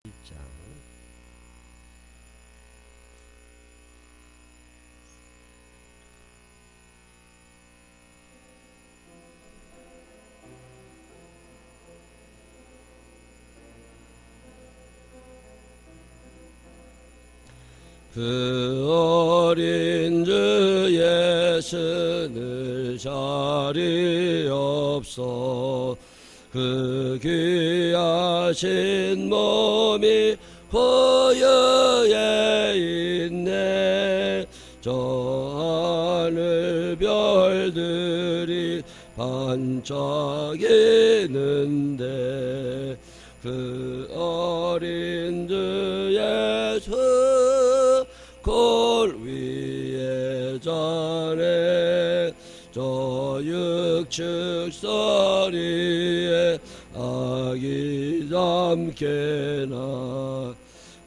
1장 그 어린 주 예수는 자리없어 그 귀하신 몸이 보여에 있네. 저 하늘 별들이 반짝이는데 그 어린 주 예수 골 위에 자네 저 육축 서리에 아기 잠깨나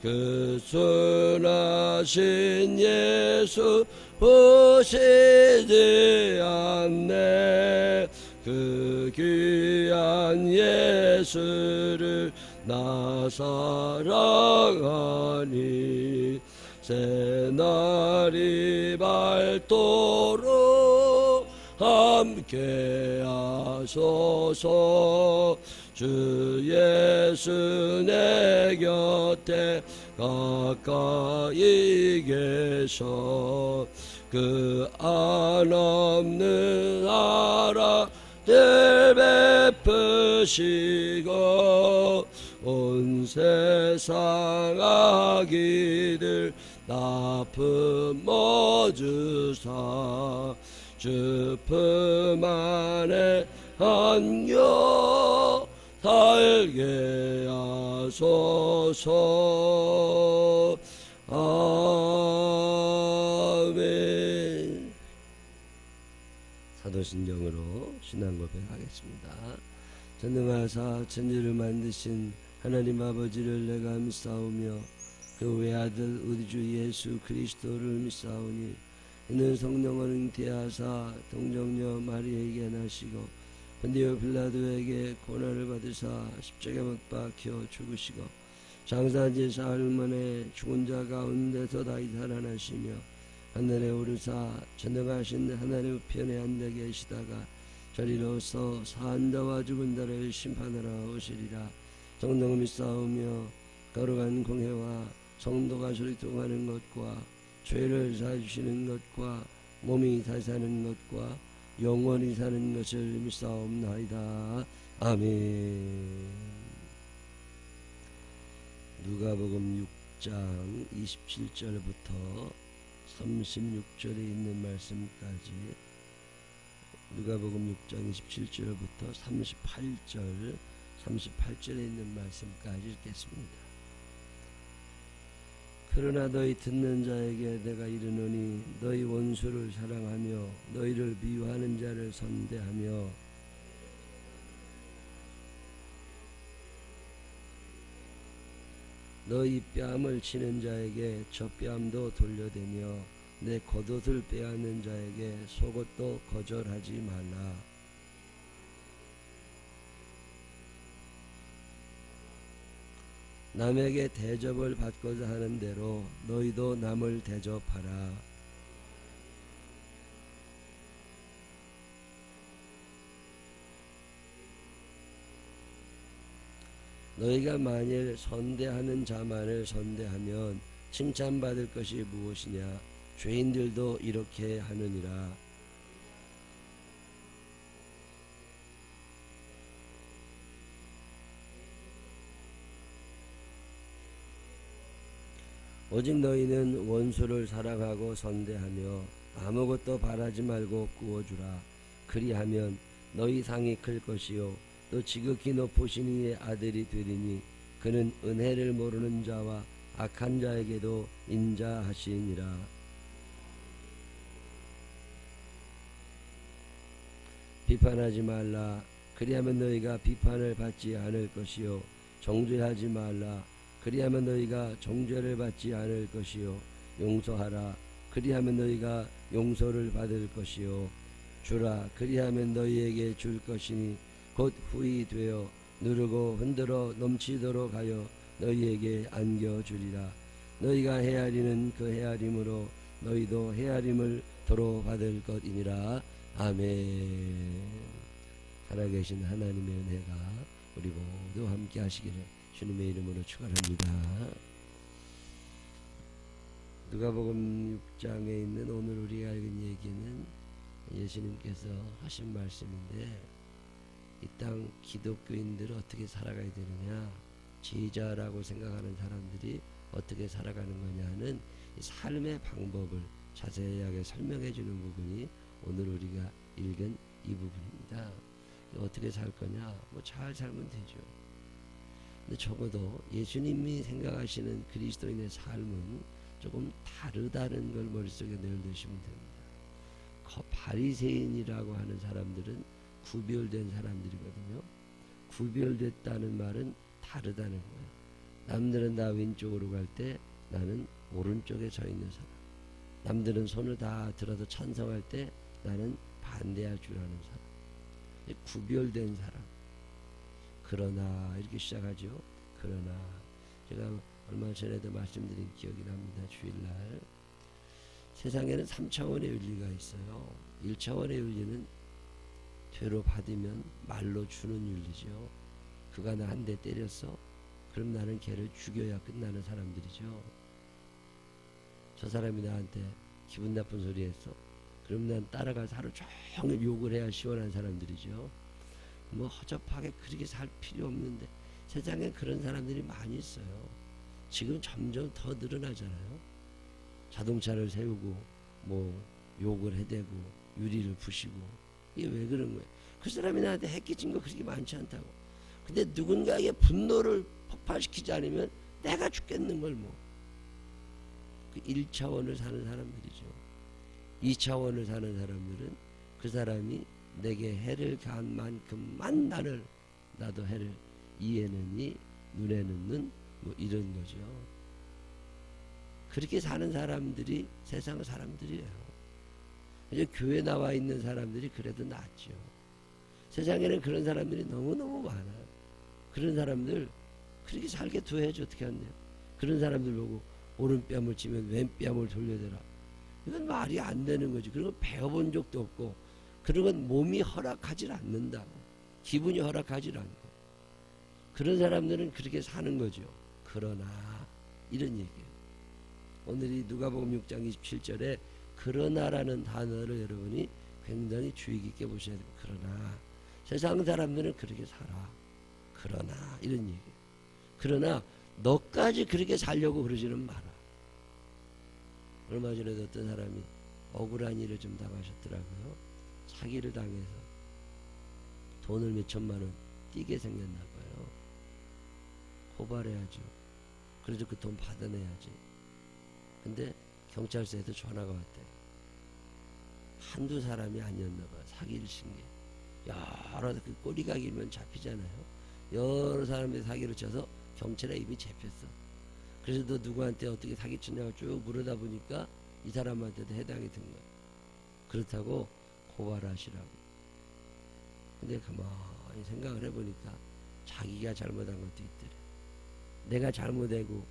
그 순하신 예수 보시지 않네. 그 귀한 예수를 나 사랑하니 새날이 밝도록 함께 하소서. 주 예수 내 곁에 가까이 계셔 그 한없는 사랑을 베푸시고 온 세상 아기들 나품 모주사 주 품 안에 안겨 살게 하소서. 아멘. 사도신경으로 신앙 고백하겠습니다. 전능하사 천지를 만드신 하나님 아버지를 내가 믿사오며 그 외아들 우리 주 예수 그리스도를 믿사오니 이는 성령을 잉태하사 동정녀 마리아에게 나시고 본디오 빌라도에게 고난을 받으사 십자가에 못 박혀 죽으시고 장사지 사흘 만에 죽은 자 가운데서 다시 살아나시며 하늘에 오르사 전능하신 하나님 편에 앉아 계시다가 저리로서 산 자와 죽은 자를 심판하러 오시리라. 성령 믿사오며 거룩한 공회와 성도가 소리통하는 것과 죄를 사주시는 것과 몸이 다시 사는 것과 영원히 사는 것을 믿사옵나이다. 아멘. 누가복음 6장 27절부터 36절에 있는 말씀까지 누가복음 6장 27절부터 38절에 있는 말씀까지 읽겠습니다. 그러나 너희 듣는 자에게 내가 이르노니 너희 원수를 사랑하며 너희를 미워하는 자를 선대하며 너희 뺨을 치는 자에게 저 뺨도 돌려대며 내 겉옷을 빼앗는 자에게 속옷도 거절하지 말라. 남에게 대접을 받고자 하는 대로 너희도 남을 대접하라. 너희가 만일 선대하는 자만을 선대하면 칭찬받을 것이 무엇이냐? 죄인들도 이렇게 하느니라. 오직 너희는 원수를 사랑하고 선대하며 아무것도 바라지 말고 구워주라. 그리하면 너희 상이 클 것이요 또 지극히 높으신 이의 아들이 되리니 그는 은혜를 모르는 자와 악한 자에게도 인자하시니라. 비판하지 말라. 그리하면 너희가 비판을 받지 않을 것이요 정죄하지 말라. 그리하면 너희가 정죄를 받지 않을 것이요 용서하라. 그리하면 너희가 용서를 받을 것이요 주라. 그리하면 너희에게 줄 것이니 곧 후히 되어 누르고 흔들어 넘치도록 하여 너희에게 안겨주리라. 너희가 헤아리는 그 헤아림으로 너희도 헤아림을 도로 받을 것이니라. 아멘. 살아계신 하나님의 은혜가 우리 모두 함께 하시기를 주님의 이름으로 축원합니다. 누가복음 6장에 있는 오늘 우리가 읽은 얘기는 예수님께서 하신 말씀인데, 이 땅 기독교인들은 어떻게 살아가야 되느냐, 제자라고 생각하는 사람들이 어떻게 살아가는 거냐는 이 삶의 방법을 자세하게 설명해 주는 부분이 오늘 우리가 읽은 이 부분입니다. 어떻게 살 거냐, 뭐 잘 살면 되죠. 근데 적어도 예수님이 생각하시는 그리스도인의 삶은 조금 다르다는 걸 머릿속에 넣어두시면 됩니다. 바리새인이라고 하는 사람들은 구별된 사람들이거든요. 구별됐다는 말은 다르다는 거예요. 남들은 다 왼쪽으로 갈 때 나는 오른쪽에 서 있는 사람. 남들은 손을 다 들어서 찬성할 때 나는 반대할 줄 아는 사람. 구별된 사람. 그러나 이렇게 시작하죠. 그러나 제가 얼마 전에도 말씀드린 기억이 납니다. 주일날 세상에는 3차원의 윤리가 있어요. 1차원의 윤리는 죄로 받으면 말로 주는 윤리죠. 그가 나 한 대 때렸어, 그럼 나는 걔를 죽여야 끝나는 사람들이죠. 저 사람이 나한테 기분 나쁜 소리 했어, 그럼 난 따라가서 하루 종일 욕을 해야 시원한 사람들이죠. 뭐 허접하게 그렇게 살 필요 없는데 세상에 그런 사람들이 많이 있어요. 지금 점점 더 늘어나잖아요. 자동차를 세우고 뭐 욕을 해대고 유리를 부시고. 이게 왜 그런 거예요? 그 사람이 나한테 해끼친 거 그렇게 많지 않다고. 근데 누군가에게 분노를 폭발시키지 않으면 내가 죽겠는 걸 뭐. 그 1차원을 사는 사람들이죠. 2차원을 사는 사람들은 그 사람이 내게 해를 가한 만큼만 나도 해를, 이에는 이, 눈에는 눈, 뭐 이런 거죠. 그렇게 사는 사람들이 세상 사람들이에요. 이제 교회 나와 있는 사람들이 그래도 낫죠. 세상에는 그런 사람들이 너무너무 많아요. 그런 사람들 그렇게 살게 둬야지 어떻게 한대요. 그런 사람들 보고 오른뺨을 치면 왼뺨을 돌려대라. 이건 말이 안 되는 거지. 그런 거 배워본 적도 없고, 그런 건 몸이 허락하지 않는다고, 기분이 허락하지 않고. 그런 사람들은 그렇게 사는 거죠. 그러나 이런 얘기예요. 오늘이 누가복음 6장 27절에 그러나라는 단어를 여러분이 굉장히 주의 깊게 보셔야 돼요. 그러나 세상 사람들은 그렇게 살아. 그러나 이런 얘기예요. 그러나 너까지 그렇게 살려고 그러지는 마라. 얼마 전에도 어떤 사람이 억울한 일을 좀 당하셨더라고요. 사기를 당해서 돈을 몇 천만 원 띄게 생겼나 봐요. 고발해야죠. 그래도 그 돈 받아내야지. 근데 경찰서에도 전화가 왔대. 한두 사람이 아니었나 봐. 사기를 친 게. 여러 그 꼬리가 길면 잡히잖아요. 여러 사람들이 사기를 쳐서 경찰에 이미 잡혔어. 그래서 너 누구한테 어떻게 사기쳤냐고 쭉 물어다 보니까 이 사람한테도 해당이 된 거야. 그렇다고 고발하시라고. 근데 가만히 생각을 해보니까 자기가 잘못한 것도 있더래. 내가 잘못하고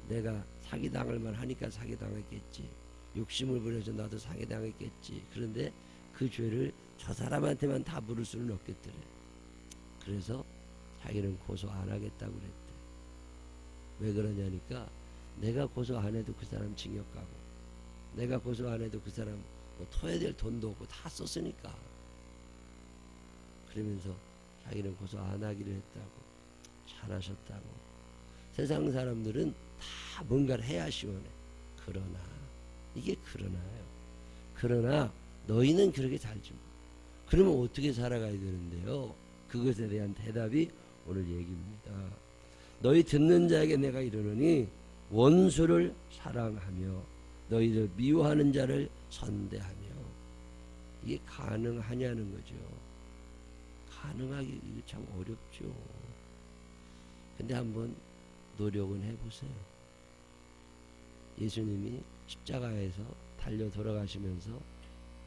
내가 사기당할 만 하니까 사기당했겠지. 욕심을 부려서 나도 사기당했겠지. 그런데 그 죄를 저 사람한테만 다 물을 수는 없겠더래. 그래서 자기는 고소 안 하겠다고 그랬대. 왜 그러냐니까 내가 고소 안 해도 그 사람 징역 가고, 내가 고소 안 해도 그 사람 뭐 토해야 될 돈도 없고 다 썼으니까. 그러면서 자기는 고소 안 하기로 했다고. 잘하셨다고. 세상 사람들은 다 뭔가를 해야 시원해. 그러나 이게 그러나요. 그러나 너희는 그렇게 살지 마. 그러면 어떻게 살아가야 되는데요? 그것에 대한 대답이 오늘 얘기입니다. 너희 듣는 자에게 내가 이르노니 원수를 사랑하며 너희를 미워하는 자를 선대하며. 이게 가능하냐는 거죠. 가능하기 참 어렵죠. 근데 한번 노력은 해보세요. 예수님이 십자가에서 달려 돌아가시면서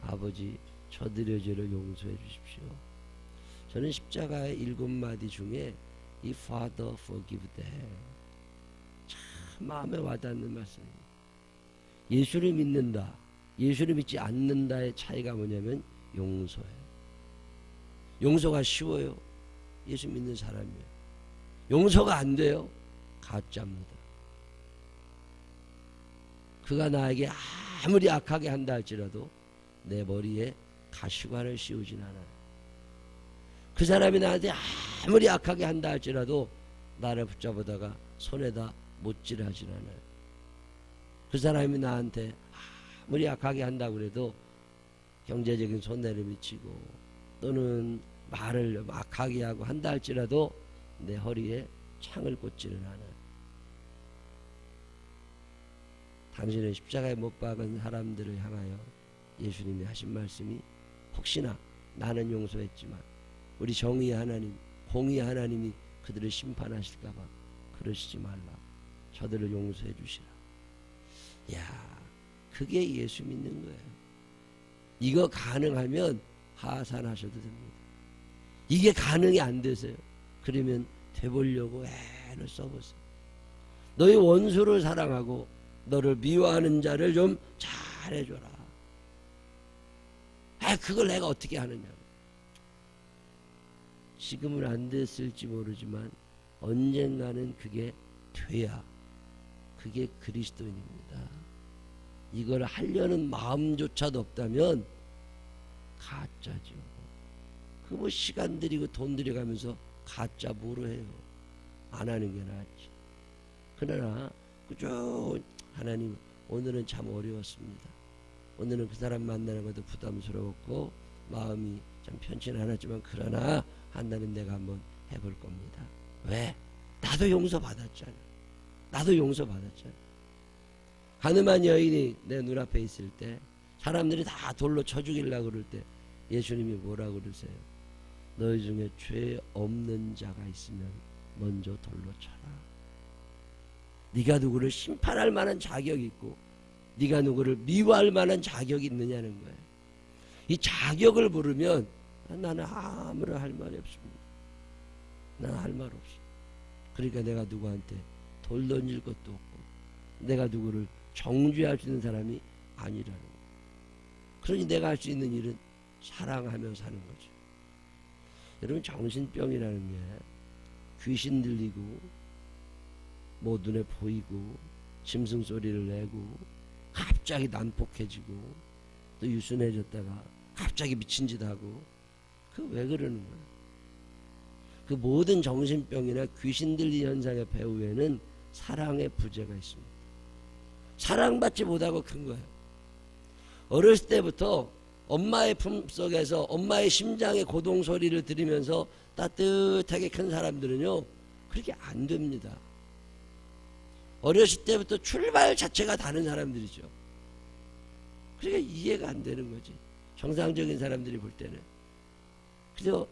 아버지 저들의 죄를 용서해 주십시오. 저는 십자가의 7마디 중에 이 Father forgive them, 참 마음에 와닿는 말씀입니다. 예수를 믿는다, 예수를 믿지 않는다의 차이가 뭐냐면 용서예요. 용서가 쉬워요. 예수 믿는 사람이에요. 용서가 안 돼요. 가짜입니다. 그가 나에게 아무리 악하게 한다 할지라도 내 머리에 가시관을 씌우진 않아요. 그 사람이 나한테 아무리 악하게 한다 할지라도 나를 붙잡아다가 손에다 못질하진 않아요. 그 사람이 나한테 아무리 악하게 한다고 그래도 경제적인 손해를 미치고 또는 말을 악하게 하고 한다 할지라도 내 허리에 창을 꽂지는 않아요. 당신은 십자가에 못 박은 사람들을 향하여 예수님이 하신 말씀이 혹시나 나는 용서했지만 우리 정의의 하나님, 공의의 하나님이 그들을 심판하실까봐 그러시지 말라. 저들을 용서해 주시라. 야, 그게 예수 믿는 거예요. 이거 가능하면 하산하셔도 됩니다. 이게 가능이 안 되세요. 그러면 되보려고 애를 써보세요. 너희 원수를 사랑하고 너를 미워하는 자를 좀 잘해줘라. 그걸 내가 어떻게 하느냐. 지금은 안 됐을지 모르지만 언젠가는 그게 돼야 그게 그리스도인입니다. 이걸 하려는 마음조차도 없다면 가짜죠. 그 뭐 시간 들이고 돈 들여가면서 가짜 뭐로 해요. 안 하는 게 낫지. 그러나 그저 하나님 오늘은 참 어려웠습니다. 오늘은 그 사람 만나는 것도 부담스러웠고 마음이 참 편치는 않았지만 그러나 한다면 내가 한번 해볼 겁니다. 왜? 나도 용서받았잖아. 나도 용서받았잖아. 가늠한 여인이 내 눈앞에 있을 때 사람들이 다 돌로 쳐 죽이려고 그럴 때 예수님이 뭐라고 그러세요? 너희 중에 죄 없는 자가 있으면 먼저 돌로 쳐라. 네가 누구를 심판할 만한 자격이 있고 네가 누구를 미워할 만한 자격이 있느냐는 거예요. 이 자격을 물으면 나는 아무런 할 말이 없습니다. 나는 할 말 없어. 그러니까 내가 누구한테 돌 던질 것도 없고 내가 누구를 정죄할 수 있는 사람이 아니라는 거예요. 그러니 내가 할 수 있는 일은 사랑하며 사는 거죠. 여러분 정신병이라는 게 귀신 들리고 뭐 눈에 보이고 짐승 소리를 내고 갑자기 난폭해지고 또 유순해졌다가 갑자기 미친 짓 하고 그 왜 그러는 거야? 그 모든 정신병이나 귀신 들린 현상의 배후에는 사랑의 부재가 있습니다. 사랑받지 못하고 큰 거예요. 어렸을 때부터 엄마의 품속에서 엄마의 심장의 고동 소리를 들으면서 따뜻하게 큰 사람들은요 그렇게 안 됩니다. 어렸을 때부터 출발 자체가 다른 사람들이죠. 그러니까 이해가 안 되는 거지. 정상적인 사람들이 볼 때는. 그래서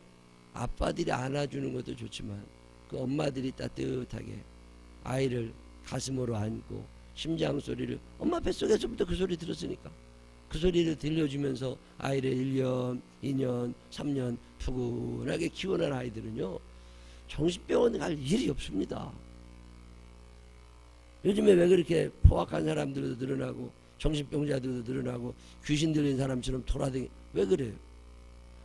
아빠들이 안아주는 것도 좋지만 그 엄마들이 따뜻하게 아이를 가슴으로 안고 심장 소리를 엄마 뱃속에서부터 그 소리 들었으니까 그 소리를 들려주면서 아이를 1년, 2년, 3년 푸근하게 키워낸 아이들은요 정신병원 갈 일이 없습니다. 요즘에 왜 그렇게 포악한 사람들도 늘어나고 정신병자들도 늘어나고 귀신 들린 사람처럼 돌아다니 왜 그래요?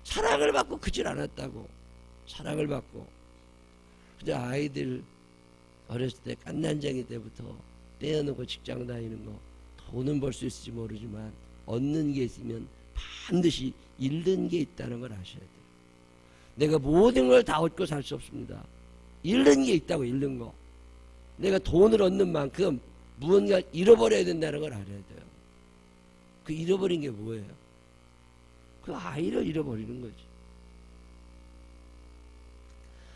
사랑을 받고 크질 않았다고. 사랑을 받고. 근데 아이들 어렸을 때 깐난쟁이 때부터 떼어놓고 직장 다니는 거 돈은 벌 수 있을지 모르지만 얻는 게 있으면 반드시 잃는 게 있다는 걸 아셔야 돼요. 내가 모든 걸 다 얻고 살 수 없습니다. 잃는 게 있다고. 잃는 거. 내가 돈을 얻는 만큼 무언가 잃어버려야 된다는 걸 알아야 돼요. 그 잃어버린 게 뭐예요? 그 아이를 잃어버리는 거지.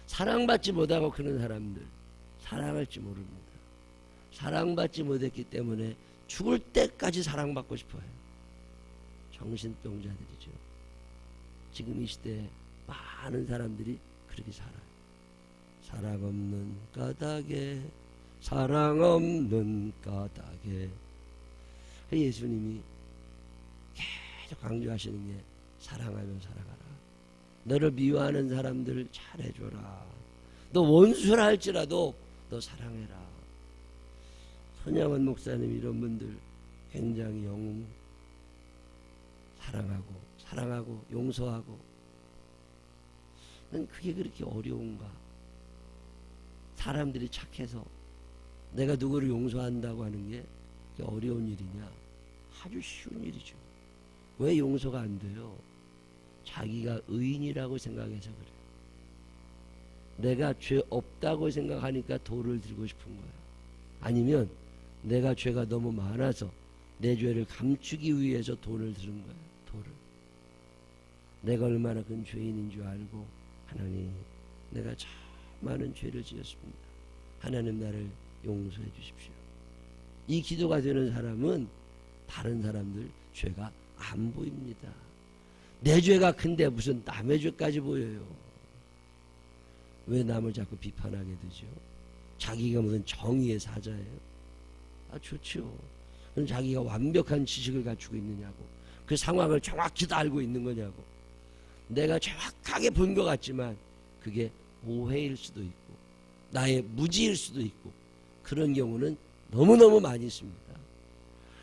사랑받지 못하고 그런 사람들 사랑할지 모릅니다. 사랑받지 못했기 때문에 죽을 때까지 사랑받고 싶어요. 정신병자들이죠. 지금 이 시대에 많은 사람들이 그렇게 살아요. 사랑 없는 까닭에 사랑 없는 까닭에. 예수님이 계속 강조하시는 게 사랑하며 살아가라. 너를 미워하는 사람들 잘해줘라. 너 원수라 할지라도 너 사랑해라. 손양원 목사님 이런 분들 굉장히 영웅 사랑하고 용서하고, 난 그게 그렇게 어려운가. 사람들이 착해서 내가 누구를 용서한다고 하는 게 어려운 일이냐? 아주 쉬운 일이죠. 왜 용서가 안 돼요? 자기가 의인이라고 생각해서 그래요. 내가 죄 없다고 생각하니까 돌을 들고 싶은 거야. 아니면 내가 죄가 너무 많아서 내 죄를 감추기 위해서 돌을 들은 거야. 돌을. 내가 얼마나 큰 죄인인 줄 알고, 하나님, 내가 참 많은 죄를 지었습니다. 하나님, 나를 용서해 주십시오. 이 기도가 되는 사람은 다른 사람들 죄가 안 보입니다. 내 죄가 큰데 무슨 남의 죄까지 보여요. 왜 남을 자꾸 비판하게 되죠? 자기가 무슨 정의의 사자예요? 좋죠. 그럼 자기가 완벽한 지식을 갖추고 있느냐고, 그 상황을 정확히 다 알고 있는 거냐고. 내가 정확하게 본 것 같지만 그게 오해일 수도 있고 나의 무지일 수도 있고, 그런 경우는 너무너무 많이 있습니다.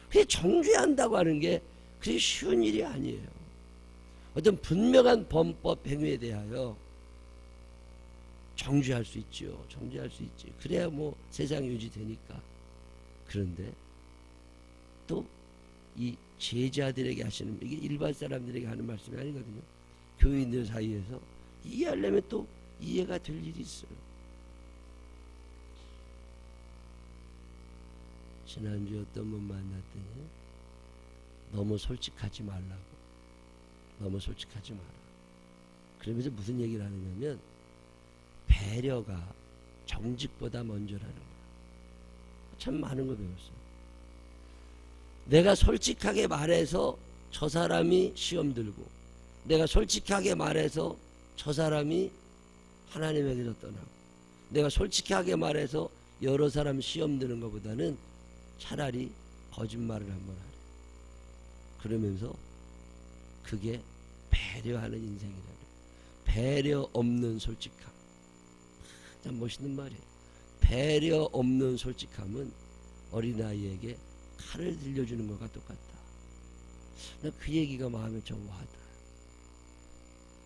그게 정죄한다고 하는 게 그게 쉬운 일이 아니에요. 어떤 분명한 범법 행위에 대하여 정죄할 수 있죠. 정죄할 수 있지. 그래야 뭐 세상 유지되니까. 그런데 또 이 제자들에게 하시는, 이게 일반 사람들에게 하는 말씀이 아니거든요. 교인들 사이에서 이해하려면 또 이해가 될 일이 있어요. 지난주에 어떤 분 만났더니 너무 솔직하지 말라고. 너무 솔직하지 마라. 그러면서 무슨 얘기를 하느냐면 배려가 정직보다 먼저라는 거야. 참 많은 거 배웠어요. 내가 솔직하게 말해서 저 사람이 시험 들고, 내가 솔직하게 말해서 저 사람이 하나님에게서 떠나고, 내가 솔직하게 말해서 여러 사람 시험 드는 것보다는 차라리 거짓말을 한번 하래. 그러면서 그게 배려하는 인생이라는, 배려 없는 솔직함. 참 멋있는 말이에요. 배려 없는 솔직함은 어린아이에게 칼을 들려주는 것과 똑같다. 나 그 얘기가 마음에 좀 와닿아요.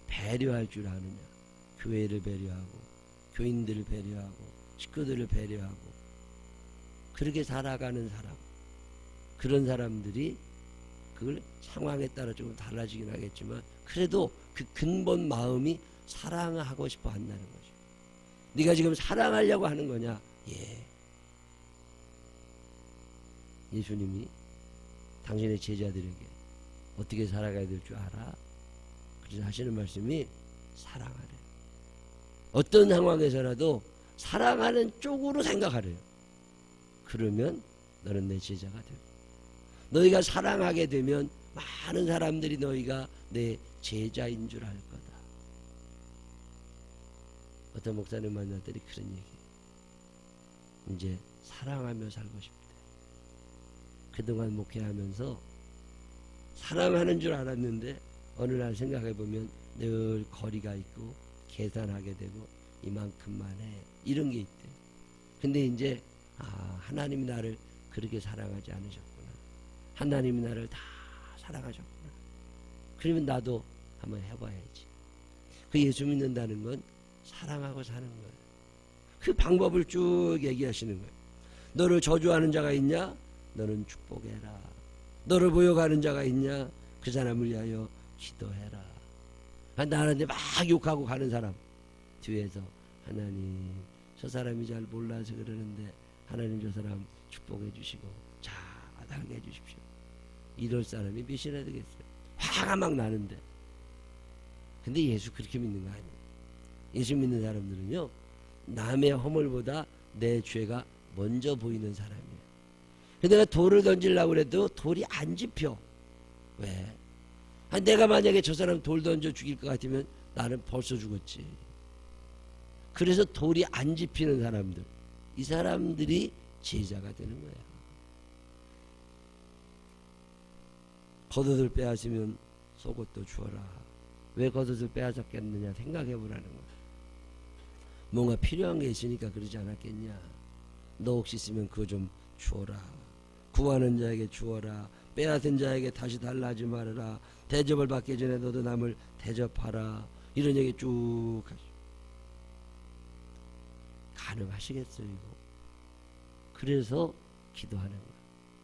배려할 줄 아느냐. 교회를 배려하고, 교인들을 배려하고, 식구들을 배려하고, 그렇게 살아가는 사람, 그런 사람들이 그걸 상황에 따라 조금 달라지긴 하겠지만 그래도 그 근본 마음이 사랑하고 싶어 한다는 거죠. 네가 지금 사랑하려고 하는 거냐? 예. 예수님이 당신의 제자들에게 어떻게 살아가야 될 줄 알아? 그래서 하시는 말씀이 사랑하래. 어떤 상황에서라도 사랑하는 쪽으로 생각하래요. 그러면 너는 내 제자가 되고, 너희가 사랑하게 되면 많은 사람들이 너희가 내 제자인 줄 알 거다. 어떤 목사님 만났더니 그런 얘기. 이제 사랑하며 살고 싶대. 그동안 목회하면서 사랑하는 줄 알았는데 어느 날 생각해보면 늘 거리가 있고 계산하게 되고 이만큼만 해, 이런 게 있대. 근데 이제 하나님이 나를 그렇게 사랑하지 않으셨구나. 하나님이 나를 다 사랑하셨구나. 그러면 나도 한번 해봐야지. 그 예수 믿는다는 건 사랑하고 사는 거예요. 그 방법을 쭉 얘기하시는 거예요. 너를 저주하는 자가 있냐? 너는 축복해라. 너를 모욕하는 자가 있냐? 그 사람을 위하여 기도해라. 나한테 막 욕하고 가는 사람 뒤에서 하나님, 저 사람이 잘 몰라서 그러는데 하나님 저 사람 축복해 주시고 잘 알게 해 주십시오. 이럴 사람이 몇이나 되겠어요. 화가 막 나는데. 근데 예수 그렇게 믿는 거 아니에요. 예수 믿는 사람들은요, 남의 허물보다 내 죄가 먼저 보이는 사람이에요. 내가 돌을 던지려고 해도 돌이 안 짚혀. 왜? 내가 만약에 저 사람 돌 던져 죽일 것 같으면 나는 벌써 죽었지. 그래서 돌이 안 짚히는 사람들, 이 사람들이 제자가 되는 거야. 겉옷을 빼앗으면 속옷도 주어라. 왜 겉옷을 빼앗았겠느냐 생각해 보라는 거야. 뭔가 필요한 게 있으니까 그러지 않았겠냐. 너 혹시 있으면 그거 좀 주어라. 구하는 자에게 주어라. 빼앗은 자에게 다시 달라 하지 말아라. 대접을 받기 전에 너도 남을 대접하라. 이런 얘기 쭉 하시죠. 가능하시겠어요 이거? 그래서 기도하는 거예요.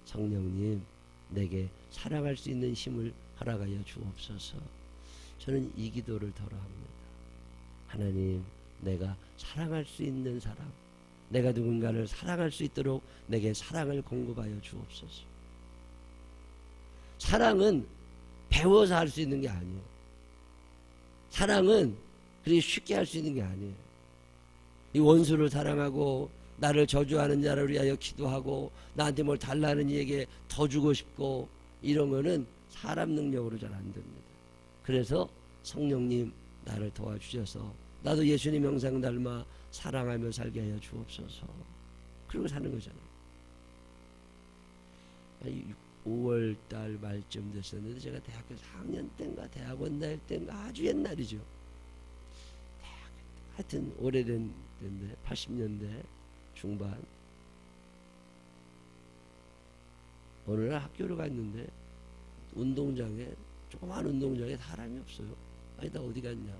성령님, 내게 사랑할 수 있는 힘을 허락하여 주옵소서. 저는 이 기도를 더러 합니다. 하나님, 내가 사랑할 수 있는 사람, 내가 누군가를 사랑할 수 있도록 내게 사랑을 공급하여 주옵소서. 사랑은 배워서 할 수 있는 게 아니에요. 사랑은 그렇게 쉽게 할 수 있는 게 아니에요. 이 원수를 사랑하고 나를 저주하는 자를 위하여 기도하고 나한테 뭘 달라는 이에게 더 주고 싶고 이런 거는 사람 능력으로 잘 안 됩니다. 그래서 성령님 나를 도와주셔서 나도 예수님 형상 닮아 사랑하며 살게 하여 주옵소서. 그리고 사는 거잖아요. 5월달 말쯤 됐었는데 제가 대학교 4학년 때인가 대학원 다닐 때인가 아주 옛날이죠. 하여튼 오래된 때인데 80년대 중반 어느 날 학교를 갔는데 운동장에 조그만 운동장에 사람이 없어요. 아니 나 어디 갔냐.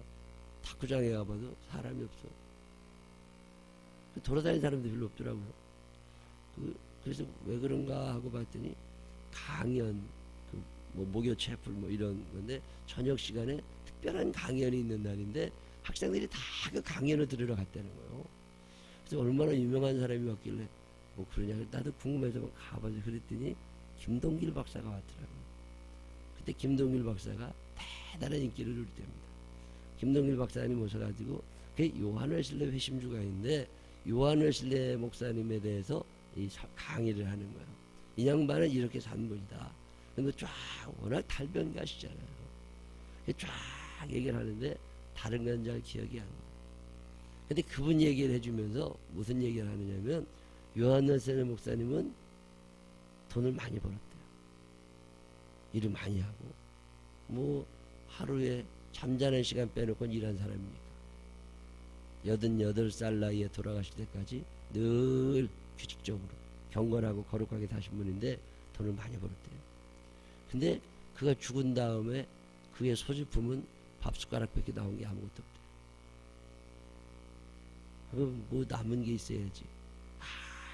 탁구장에 가봐도 사람이 없어. 돌아다니는 사람도 별로 없더라고요. 그래서 왜 그런가 하고 봤더니 강연, 뭐 목요 채플 뭐 이런 건데 저녁 시간에 특별한 강연이 있는 날인데 학생들이 다 그 강연을 들으러 갔다는 거예요. 그래서 얼마나 유명한 사람이 왔길래 뭐 그러냐. 나도 궁금해서 가봐서 그랬더니 김동길 박사가 왔더라고요. 그때 김동길 박사가 대단한 인기를 누릴 때입니다. 김동길 박사님 오셔가지고 그 요한 웨슬레 회심주가 있는데 요한 웨슬레 목사님에 대해서 이 강의를 하는 거예요. 이 양반은 이렇게 산 분이다. 근데 쫙 워낙 달변가시잖아요. 쫙 얘기를 하는데 다른 건 잘 기억이 안 나요. 근데 그분 얘기를 해주면서 무슨 얘기를 하느냐면 요한 웨슬레 목사님은 돈을 많이 벌었대요. 일을 많이 하고 뭐 하루에 잠자는 시간 빼놓고 일한 사람이니까 88살 나이에 돌아가실 때까지 늘 규칙적으로 경건하고 거룩하게 사신 분인데 돈을 많이 벌었대요. 근데 그가 죽은 다음에 그의 소지품은 밥숟가락밖에 나온 게 아무것도 없대요. 그럼 뭐 남은 게 있어야지.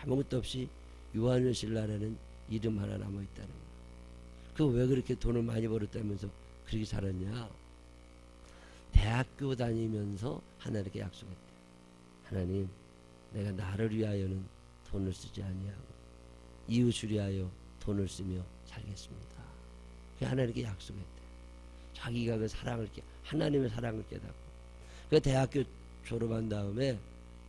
아무것도 없이 요한웨슬레라는 이름 하나 남아있다는 거예요. 그 왜 그렇게 돈을 많이 벌었다면서 그렇게 살았냐. 대학교 다니면서 하나님께 약속했대요. 하나님, 내가 나를 위하여는 돈을 쓰지 아니하고 이웃을 위하여 돈을 쓰며 살겠습니다. 하나님께 약속했대요. 자기가 그 사랑을 하나님의 사랑을 깨닫고 그 대학교 졸업한 다음에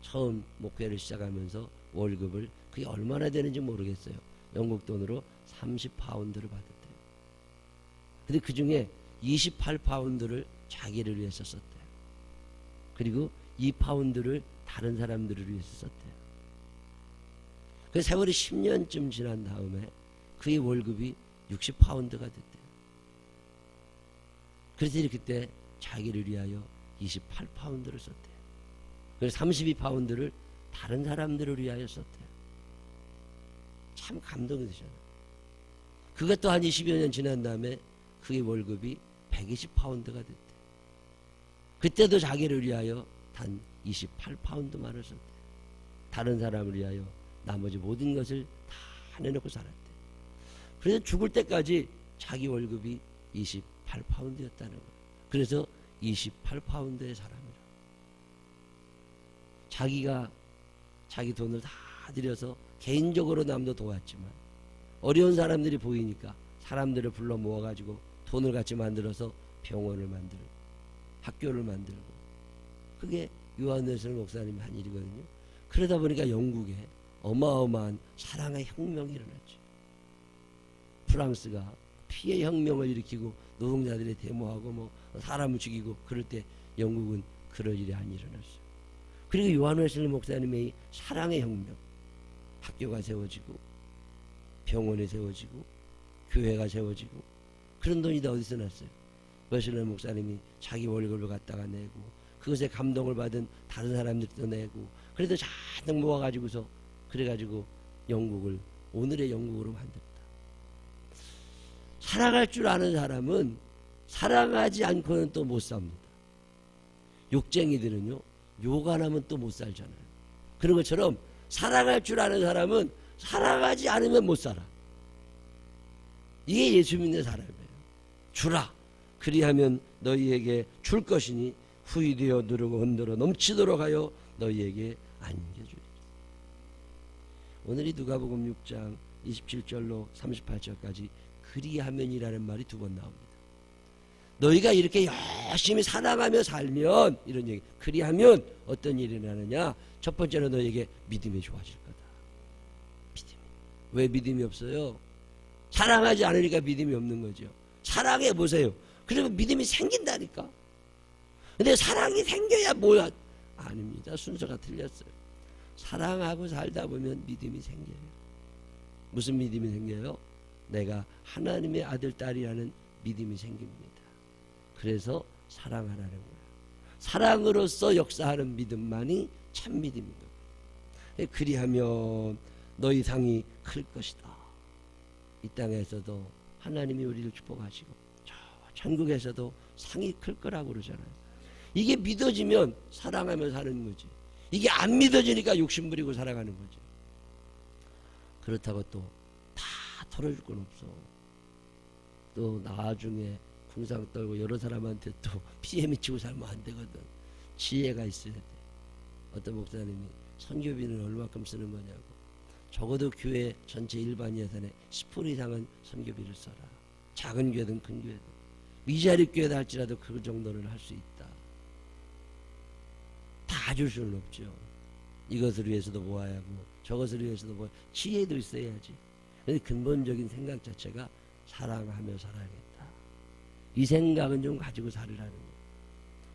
처음 목회를 시작하면서 월급을 그게 얼마나 되는지 모르겠어요. 영국 돈으로 30파운드를 받았대요. 근데 그 중에 28파운드를 자기를 위해서 썼대요. 그리고 2파운드를 다른 사람들을 위해서 썼대요. 그 세월이 10년쯤 지난 다음에 그의 월급이 60파운드가 됐대요. 그래서 그때 자기를 위하여 28파운드를 썼대요. 그래서 32파운드를 다른 사람들을 위하여 썼대요. 참 감동이 되잖아요. 그것도 한 20여 년 지난 다음에 그의 월급이 120파운드가 됐대요. 그때도 자기를 위하여 단 28파운드만을 썼대요. 다른 사람을 위하여 나머지 모든 것을 다 내놓고 살았대요. 그래서 죽을 때까지 자기 월급이 28파운드였다는 거예요. 그래서 28파운드의 사람이라. 자기가 자기 돈을 다 들여서 개인적으로 남도 도왔지만 어려운 사람들이 보이니까 사람들을 불러 모아가지고 돈을 같이 만들어서 병원을 만들고 학교를 만들고 그게 요한 웨슬레 목사님이 한 일이거든요. 그러다 보니까 영국에 어마어마한 사랑의 혁명이 일어났죠. 프랑스가 피해 혁명을 일으키고 노동자들이 데모하고 뭐 사람을 죽이고 그럴 때 영국은 그럴 일이 안 일어났어요. 그리고 요한 웨슬레 목사님의 사랑의 혁명, 학교가 세워지고 병원이 세워지고 교회가 세워지고 그런 돈이 다 어디서 났어요? 웨슬레 목사님이 자기 월급을 갖다가 내고 그것에 감동을 받은 다른 사람들도 내고 그래도 잔뜩 모아가지고서 그래가지고 영국을 오늘의 영국으로 만듭니다. 사랑할 줄 아는 사람은 사랑하지 않고는 또 못 삽니다. 욕쟁이들은요, 욕 안 하면 또 못 살잖아요. 그런 것처럼 사랑할 줄 아는 사람은 사랑하지 않으면 못 살아. 이게 예수 믿는 사람이에요. 주라. 그리하면 너희에게 줄 것이니 후이되어 누르고 흔들어 넘치도록 하여 너희에게 안겨주리라. 오늘이 누가복음 6장 27절로 38절까지 그리하면이라는 말이 2번 나옵니다. 너희가 이렇게 열심히 사랑하며 살면, 이런 얘기, 그리하면 어떤 일이 나느냐? 첫 번째는 너희에게 믿음이 좋아질 거다. 믿음이. 왜 믿음이 없어요? 사랑하지 않으니까 믿음이 없는 거죠. 사랑해 보세요. 그러면 믿음이 생긴다니까. 근데 사랑이 생겨야 뭐야? 아닙니다. 순서가 틀렸어요. 사랑하고 살다 보면 믿음이 생겨요. 무슨 믿음이 생겨요? 내가 하나님의 아들, 딸이라는 믿음이 생깁니다. 그래서 사랑하라는 거예요. 사랑으로서 역사하는 믿음만이 참 믿음인 거예요. 그리하면 너희 상이 클 것이다. 이 땅에서도 하나님이 우리를 축복하시고 저 천국에서도 상이 클 거라고 그러잖아요. 이게 믿어지면 사랑하며 사는 거지. 이게 안 믿어지니까 욕심부리고 살아가는 거지. 그렇다고 또 다 털어줄 건 없어. 또 나중에 풍상 떨고 여러 사람한테 또 피해 미치고 살면 안 되거든. 지혜가 있어야 돼. 어떤 목사님이 선교비는 얼마큼 쓰는 거냐고. 적어도 교회 전체 일반 예산의 10% 이상은 선교비를 써라. 작은 교회든 큰 교회든. 미자립 교회다 할지라도 그 정도는 할 수 있다. 다 줄 수는 없죠. 이것을 위해서도 모아야 하고 저것을 위해서도 모아야, 지혜도 있어야지. 근데 근본적인 생각 자체가 사랑하며 살아야겠다. 이 생각은 좀 가지고 살으라는 거예요.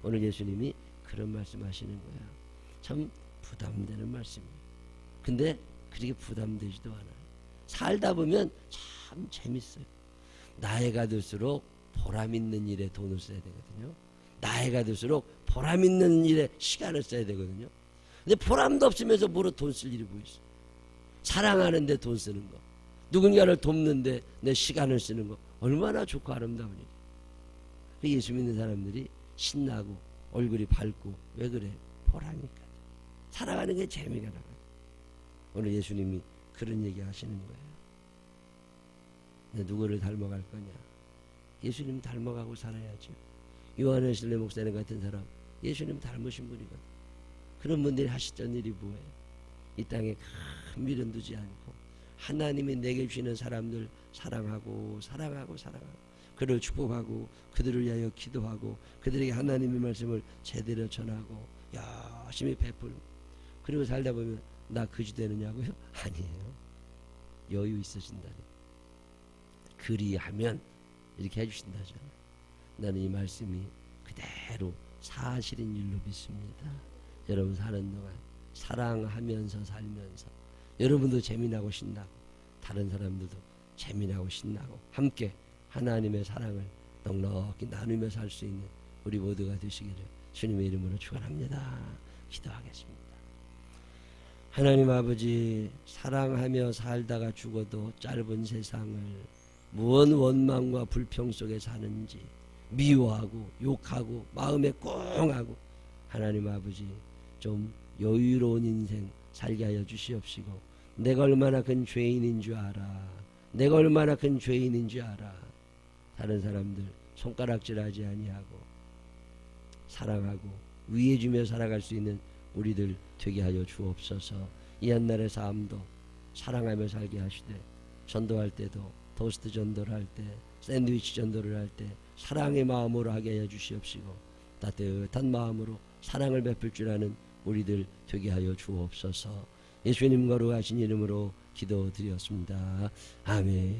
오늘 예수님이 그런 말씀하시는 거야. 참 부담되는 말씀이에요. 근데 그렇게 부담되지도 않아요. 살다 보면 참 재밌어요. 나이가 들수록 보람 있는 일에 돈을 써야 되거든요. 나이가 들수록 보람 있는 일에 시간을 써야 되거든요. 근데 보람도 없으면서 뭐로 돈 쓸 일이 뭐 있어? 사랑하는데 돈 쓰는 거, 누군가를 돕는데 내 시간을 쓰는 거, 얼마나 좋고 아름다운 일이에요. 예수 믿는 사람들이 신나고 얼굴이 밝고, 왜 그래? 보람이니까. 살아가는 게 재미가 나요. 오늘 예수님이 그런 얘기 하시는 거예요. 누구를 닮아갈 거냐? 예수님 닮아가고 살아야죠. 요한의 실내 목사님 같은 사람, 예수님 닮으신 분이거든. 그런 분들이 하시던 일이 뭐예요? 이 땅에 큰 미련 두지 않고 하나님이 내게 주시는 사람들 사랑하고 그를 축복하고 그들을 위하여 기도하고 그들에게 하나님의 말씀을 제대로 전하고 열심히 베풀고, 그리고 살다 보면 나 그지 되느냐고요? 아니에요. 여유 있으신다니. 그리하면 이렇게 해주신다잖아요. 나는 이 말씀이 그대로 사실인 줄로 믿습니다. 여러분 사는 동안 사랑하면서 살면서 여러분도 재미나고 신나고 다른 사람들도 재미나고 신나고 함께 하나님의 사랑을 넉넉히 나누며 살 수 있는 우리 모두가 되시기를 주님의 이름으로 축원합니다. 기도하겠습니다. 하나님 아버지, 사랑하며 살다가 죽어도 짧은 세상을 무언 원망과 불평 속에 사는지 미워하고 욕하고 마음에 꽁하고, 하나님 아버지 좀 여유로운 인생 살게 하여 주시옵시고, 내가 얼마나 큰 죄인인 줄 알아. 내가 얼마나 큰 죄인인 줄 알아. 다른 사람들 손가락질하지 아니하고 사랑하고 위해주며 살아갈 수 있는 우리들 되게 하여 주옵소서. 이 한날의 삶도 사랑하며 살게 하시되, 전도할 때도 토스트 전도를 할 때, 샌드위치 전도를 할 때 사랑의 마음으로 하게 하여 주시옵시고, 따뜻한 마음으로 사랑을 베풀 줄 아는 우리들 되게 하여 주옵소서. 예수님 거룩하신 이름으로 기도드렸습니다. 아멘.